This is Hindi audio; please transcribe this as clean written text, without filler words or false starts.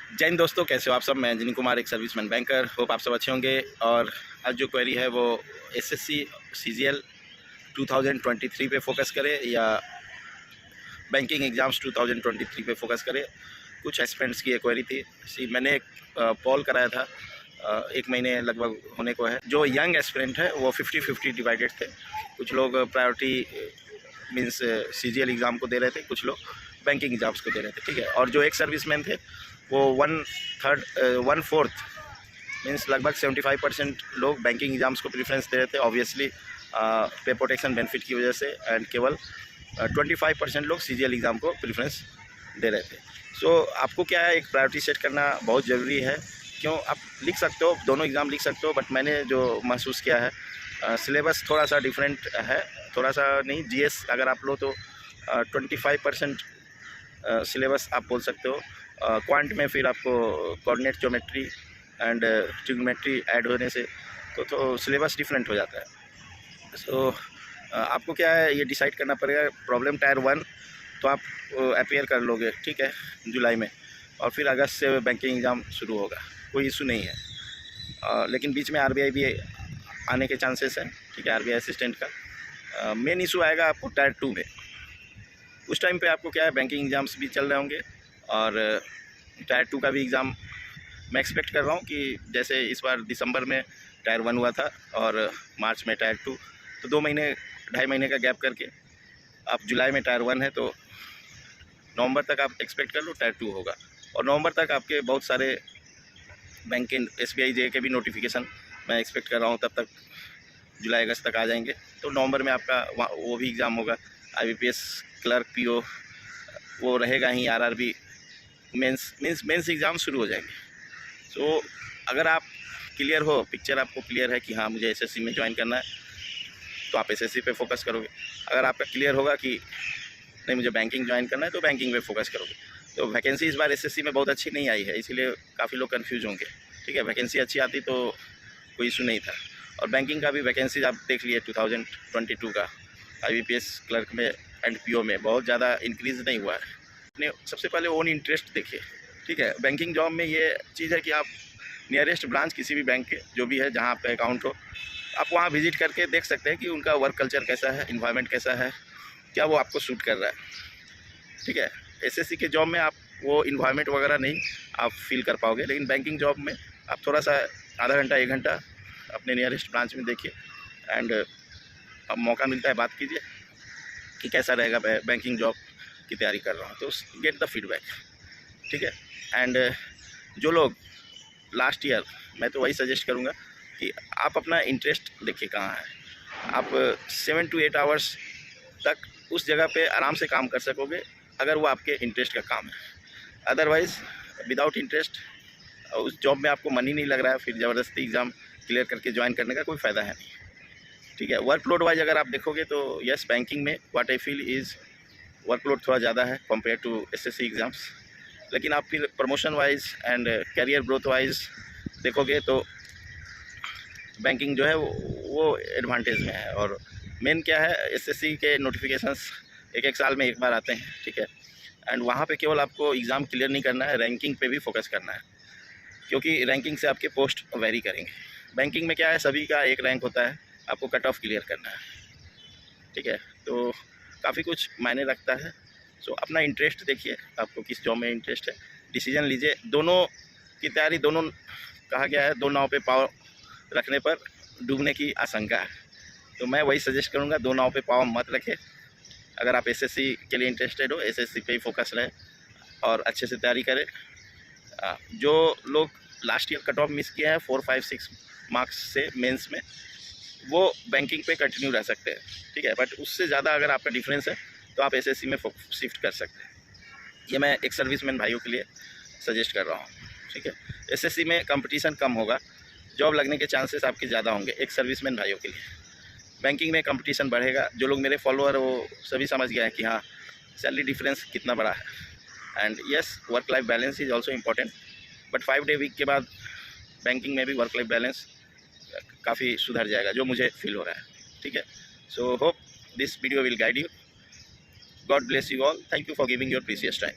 जय हिंद दोस्तों, कैसे हो आप सब। मैं अंजनी कुमार, एक सर्विसमैन बैंकर। होप आप सब अच्छे होंगे। और आज जो क्वेरी है वो एसएससी सीजीएल 2023 पे फोकस करे या बैंकिंग एग्ज़ाम्स 2023 पे फोकस करे। कुछ एस्पिरेंट्स की एक क्वेरी थी। मैंने एक पोल कराया था, 1 महीने लगभग होने को है। जो यंग एस्पिरेंट है वो 50-50 डिवाइडेड थे। कुछ लोग प्रायोरिटी मीन्स सीजीएल एग्ज़ाम को दे रहे थे, कुछ लोग बैंकिंग एग्ज़ाम्स को दे रहे थे, ठीक है। और जो एक सर्विसमैन थे वो 1/4 मीन्स लगभग 75% लोग बैंकिंग एग्ज़ाम्स को प्रेफरेंस दे रहे थे, ऑब्वियसली पे प्रोटेक्शन बेनिफिट की वजह से। एंड केवल 25% लोग सीजीएल एग्ज़ाम को प्रेफरेंस दे रहे थे। सो आपको क्या है, एक प्रायोरिटी सेट करना बहुत ज़रूरी है। क्यों, आप लिख सकते हो, दोनों एग्ज़ाम लिख सकते हो, बट मैंने जो महसूस किया है सिलेबस थोड़ा सा डिफरेंट है। थोड़ा सा नहीं, जीएस अगर आप लो तो 25% सिलेबस आप बोल सकते हो। क्वांट में फिर आपको coordinate geometry and trigonometry add होने से तो सिलेबस डिफरेंट हो जाता है। सो आपको क्या है, ये डिसाइड करना पड़ेगा। प्रॉब्लम टायर 1 तो आप अपीयर कर लोगे, ठीक है, जुलाई में, और फिर अगस्त से बैंकिंग एग्ज़ाम शुरू होगा, कोई इशू नहीं है। लेकिन बीच में आरबीआई भी आने के चांसेस हैं, ठीक है, आरबीआई असिस्टेंट का। मेन इशू आएगा आपको टायर 2 में। उस टाइम पे आपको क्या है, बैंकिंग एग्ज़ाम्स भी चल रहे होंगे और टायर 2 का भी एग्ज़ाम मैं एक्सपेक्ट कर रहा हूँ कि जैसे इस बार दिसंबर में टायर 1 हुआ था और मार्च में टायर 2, तो 2 महीने 2.5 महीने का गैप करके आप जुलाई में टायर 1 है तो नवंबर तक आप एक्सपेक्ट कर लो टायर 2 होगा। और नवंबर तक आपके बहुत सारे बैंक के एसबीआई जे के भी नोटिफिकेशन मैं एक्सपेक्ट कर रहा हूँ, तब तक जुलाई अगस्त तक आ जाएंगे। तो नवंबर में आपका वो भी एग्ज़ाम होगा, आईबीपीएस क्लर्क, पीओ वो रहेगा ही, आरआरबी मेंस एग्ज़ाम शुरू हो जाएंगे। सो अगर आप क्लियर हो, पिक्चर आपको क्लियर है कि हाँ मुझे एसएससी में ज्वाइन करना है, तो आप एसएससी पे फोकस करोगे। अगर आपका क्लियर होगा कि नहीं मुझे बैंकिंग ज्वाइन करना है, तो बैंकिंग पे फोकस करोगे। तो वैकेंसी इस बार एसएससी में बहुत अच्छी नहीं आई है, इसीलिए काफ़ी लोग कन्फ्यूज होंगे, ठीक है। वैकेंसी अच्छी आती तो कोई इशू नहीं था। और बैंकिंग का भी वैकेंसी आप देख लिए 2022 का आईबीपीएस क्लर्क में एंड पीओ में बहुत ज़्यादा इंक्रीज़ नहीं हुआ है। अपने सबसे पहले ओन इंटरेस्ट देखिए, ठीक है। बैंकिंग जॉब में ये चीज़ है कि आप नियरेस्ट ब्रांच किसी भी बैंक के जो भी है जहाँ आपका अकाउंट हो, आप वहाँ विजिट करके देख सकते हैं कि उनका वर्क कल्चर कैसा है, इन्वायरमेंट कैसा है, क्या वो आपको सूट कर रहा है, ठीक है। एसएससी के जॉब में आप वो इन्वायरमेंट वगैरह नहीं आप फील कर पाओगे, लेकिन बैंकिंग जॉब में आप थोड़ा सा आधा घंटा 1 घंटा अपने नियरेस्ट ब्रांच में देखिए एंड अब मौका मिलता है बात कीजिए कि कैसा रहेगा, बैंकिंग जॉब की तैयारी कर रहा हूँ, तो गेट द फीडबैक, ठीक है। एंड जो लोग लास्ट ईयर, मैं तो वही सजेस्ट करूँगा कि आप अपना इंटरेस्ट देखिए कहाँ है। आप 7 to 8 आवर्स तक उस जगह पे आराम से काम कर सकोगे अगर वो आपके इंटरेस्ट का काम है। अदरवाइज़ विदाउट इंटरेस्ट उस जॉब में आपको मनी नहीं लग रहा है, फिर ज़बरदस्ती एग्ज़ाम क्लियर करके ज्वाइन करने का कोई फ़ायदा है नहीं, ठीक है। वर्कलोड वाइज अगर आप देखोगे तो यस, बैंकिंग में what I feel is workload थोड़ा ज़्यादा है कंपेयर टू एसएससी एग्ज़ाम्स। लेकिन आप फिर promotion wise and career growth wise देखोगे तो बैंकिंग जो है वो एडवांटेज में है। और मेन क्या है, एसएससी के नोटिफिकेशंस एक साल में एक बार आते हैं, ठीक है। एंड वहाँ पे केवल आपको एग्ज़ाम क्लियर नहीं करना है, रैंकिंग पे भी फोकस करना है, क्योंकि रैंकिंग से आपके पोस्ट वेरी करेंगे। बैंकिंग में क्या है, सभी का एक रैंक होता है, आपको कट ऑफ क्लियर करना है, ठीक है। तो काफ़ी कुछ मायने रखता है। सो अपना इंटरेस्ट देखिए, आपको किस जॉब में इंटरेस्ट है, डिसीजन लीजिए। दोनों की तैयारी, दोनों कहा गया है, 2 नाव पे पाँव रखने पर डूबने की आशंका है। तो मैं वही सजेस्ट करूँगा, 2 नाव पे पाँव मत रखें। अगर आप एसएससी के लिए इंटरेस्टेड हो, एसएससी पे ही फोकस रहे और अच्छे से तैयारी करें। जो लोग last year cut off miss किया है 4, 5, 6 मार्क्स से मेंस में, वो बैंकिंग पे कंटिन्यू रह सकते हैं, ठीक है। बट उससे ज़्यादा अगर आपका डिफरेंस है तो आप एसएससी में शिफ्ट कर सकते हैं। ये मैं एक सर्विसमैन भाइयों के लिए सजेस्ट कर रहा हूँ, ठीक है। एसएससी में कंपटीशन कम होगा, जॉब लगने के चांसेस आपके ज़्यादा होंगे एक सर्विसमैन भाइयों के लिए। बैंकिंग में कंपटीशन बढ़ेगा। जो लोग मेरे फॉलोअर वो सभी समझ गए हैं कि हाँ सैलरी डिफरेंस कितना बड़ा है। And yes, work life balance is also important, but 5 day week के बाद बैंकिंग में भी वर्क लाइफ बैलेंस काफ़ी सुधर जाएगा, जो मुझे फील हो रहा है, ठीक है। So hope this video will guide you. God bless you all. Thank you for giving your precious time.